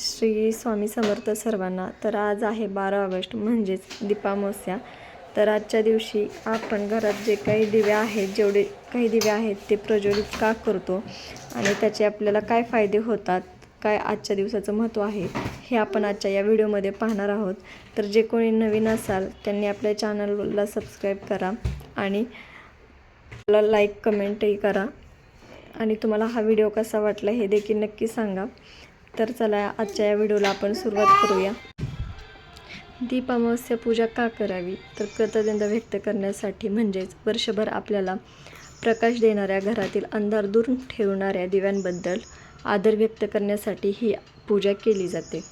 श्री स्वामी समर्थ सर्वांना. तर आज आहे 12 ऑगस्ट म्हणजेच दीपामावस्या. तर आजच्या दिवशी आपण घरात जे काही दिवे आहेत, जेवढे काही दिवे आहेत ते प्रज्वलित का करतो आणि त्याचे आपल्याला काय फायदे होतात, काय आजच्या दिवसाचं महत्त्व आहे, हे आपण आजच्या या व्हिडिओमध्ये पाहणार आहोत. तर जे कोणी नवीन असाल त्यांनी आपल्या चॅनलला सबस्क्राईब करा आणि लाईक कमेंटही करा आणि तुम्हाला हा व्हिडिओ कसा वाटला हे देखील नक्की सांगा. तर चला आजच्या या व्हिडिओला आपण सुरुवात करूया. दीपामावस्या पूजा का करावी? तर कृतज्ञता व्यक्त करण्यासाठी, म्हणजेच वर्षभर आपल्याला प्रकाश देणाऱ्या, घरातील अंधार दूर ठेवणाऱ्या दिव्यांबद्दल आदर व्यक्त करण्यासाठी ही पूजा केली जाते.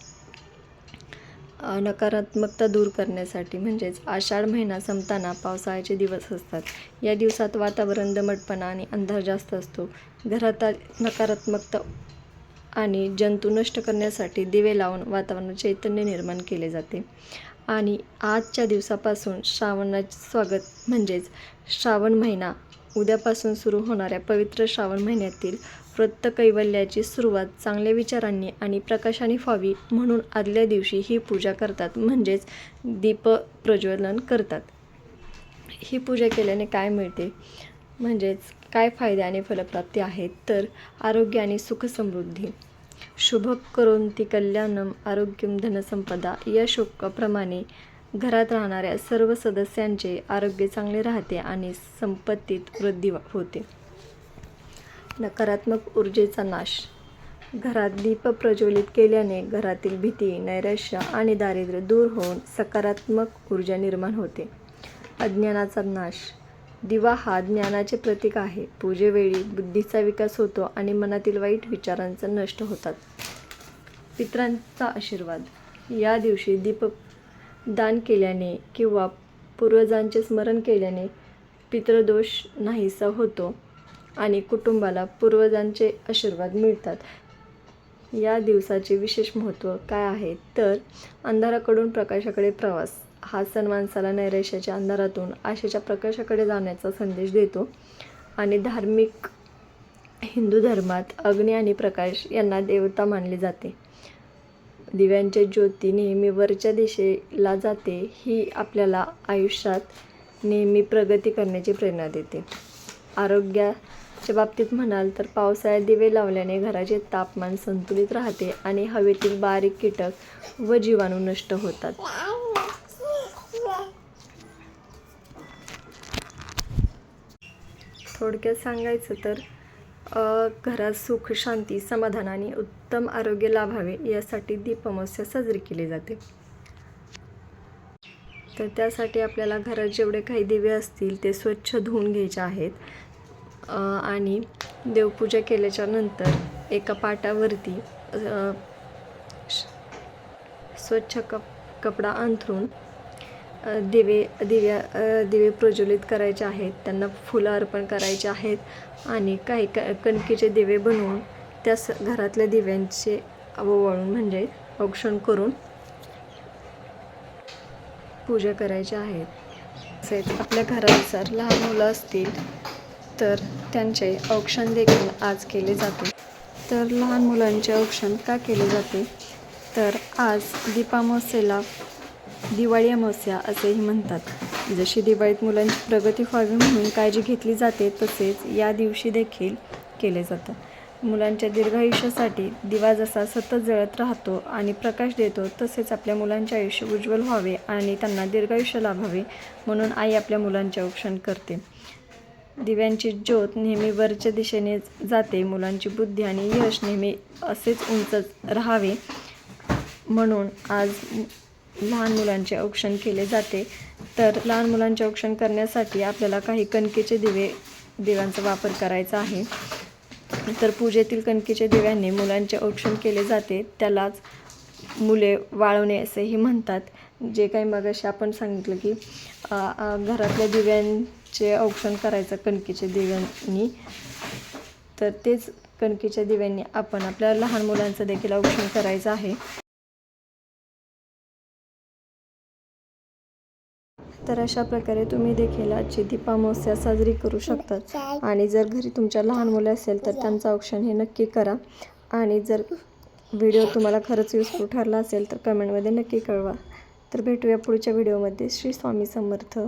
नकारात्मकता दूर करण्यासाठी, म्हणजेच आषाढ महिना संपताना पावसाळ्याचे दिवस असतात. या दिवसात वातावरण दमटपणा आणि अंधार जास्त असतो. घरात नकारात्मकता आणि जंतू नष्ट करण्यासाठी दिवे लावून वातावरणात चैतन्य निर्माण केले जाते. आणि आजच्या दिवसापासून श्रावणाचे स्वागत, म्हणजेच श्रावण महिना, उद्यापासून सुरू होणाऱ्या पवित्र श्रावण महिन्यातील व्रतकैवल्याची सुरुवात चांगल्या विचारांनी आणि प्रकाशाने व्हावी म्हणून आदल्या दिवशी ही पूजा करतात, म्हणजेच दीप प्रज्वलन करतात. ही पूजा केल्याने काय मिळते, म्हणजेच काय फायदे आणि फलप्राप्ती आहेत? तर आरोग्य आणि सुखसमृद्धी. शुभ करोति कल्याणम आरोग्यम धनसंपदा या श्लोकाप्रमाणे घरात राहणाऱ्या सर्व सदस्यांचे आरोग्य चांगले राहते आणि संपत्तीत वृद्धी होते. नकारात्मक ऊर्जेचा नाश. घरात दीप प्रज्वलित केल्याने घरातील भीती, नैराश्य आणि दारिद्र्य दूर होऊन सकारात्मक ऊर्जा निर्माण होते. अज्ञानाचा नाश. दिवा हा ज्ञानाचे प्रतीक आहे. पूजेवेळी बुद्धीचा विकास होतो आणि मनातील वाईट विचारांचा नष्ट होतात. पितरांचा आशीर्वाद. या दिवशी दीपदान केल्याने किंवा पूर्वजांचे स्मरण केल्याने पितृदोष नाहीसा होतो आणि कुटुंबाला पूर्वजांचे आशीर्वाद मिळतात. या दिवसाचे विशेष महत्त्व काय आहे? तर अंधाराकडून प्रकाशाकडे प्रवास. हा सण माणसाला नैराश्याच्या अंधारातून आशेच्या प्रकाशाकडे जाण्याचा संदेश देतो. आणि धार्मिक हिंदू धर्मात अग्नी आणि प्रकाश यांना देवता मानले जाते. दिव्यांची ज्योती नेहमी वरच्या दिशेला जाते. ही आपल्याला आयुष्यात नेहमी प्रगती करण्याची प्रेरणा देते. आरोग्याच्या बाबतीत म्हणाल तर पावसाळ्यात दिवे लावल्याने घराचे तापमान संतुलित राहते आणि हवेतील बारीक कीटक व जीवाणू नष्ट होतात. थोडक्यात सांगायचं तर घरात सुख, शांती, समाधान आणि उत्तम आरोग्य लाभावे यासाठी दीपामावस्या साजरी केली जाते. तर त्यासाठी आपल्याला घरात जेवढे काही दिवे असतील ते स्वच्छ धुवून घ्यायचे आहेत आणि देवपूजा केल्याच्या नंतर एका पाटावरती स्वच्छ कपडा अंथरून दिवे प्रज्वलित करायचे आहेत. त्यांना फुलं अर्पण करायचे आहेत आणि काही कणकीचे दिवे बनवून त्या घरातल्या दिव्यांचे ओवाळून, म्हणजे औक्षण करून पूजा करायची आहे. तसेच आपल्या घरानुसार लहान मुलं असतील तर त्यांचे औक्षण देखील आज केले जाते. तर लहान मुलांचे औक्षण का केले जाते? तर आज दीपामावस्येला दिवाळी अमावस्या असेही म्हणतात. जशी दिवाळीत मुलांची प्रगती व्हावी म्हणून काळजी घेतली जाते, तसेच या दिवशी देखील केले जातं. मुलांच्या दीर्घायुष्यासाठी दिवा जसा सतत जळत राहतो आणि प्रकाश देतो, तसेच आपल्या मुलांचे आयुष्य उज्ज्वल व्हावे आणि त्यांना दीर्घायुष्य लाभावे म्हणून आई आपल्या मुलांचे औक्षण करते. दिव्यांची ज्योत नेहमी वरच्या दिशेने जाते. मुलांची बुद्धी आणि यश नेहमी असेच उंच राहावे म्हणून आज लहान मुलांचे औक्षण केले जाते. तर लहान मुलांचे औक्षण करण्यासाठी आपल्याला काही कणकेचे दिव्यांचा वापर करायचा आहे. तर पूजेतील कणकेच्या दिव्यांनी मुलांचे औक्षण केले जाते. त्यालाच मुले वाळवणे असेही म्हणतात. जे काही मगाशी आपण सांगितलं की घरातल्या दिव्यांचे औक्षण करायचं कणकेच्या दिव्यांनी, तर तेच कणकेच्या दिव्यांनी आपण आपल्या लहान मुलांचं देखील औक्षण करायचं आहे. तर अशा प्रकारे तुम्ही देखील आजची दीपामावस्या साजरी करू शकतात. आणि जर घरी तुमच्या लहान मुले असेल तर त्यांचं औक्षण हे नक्की करा. आणि जर व्हिडिओ तुम्हाला खरंच युजफुल ठरला असेल तर कमेंटमध्ये नक्की कळवा. तर भेटूया पुढच्या व्हिडिओमध्ये. श्री स्वामी समर्थ.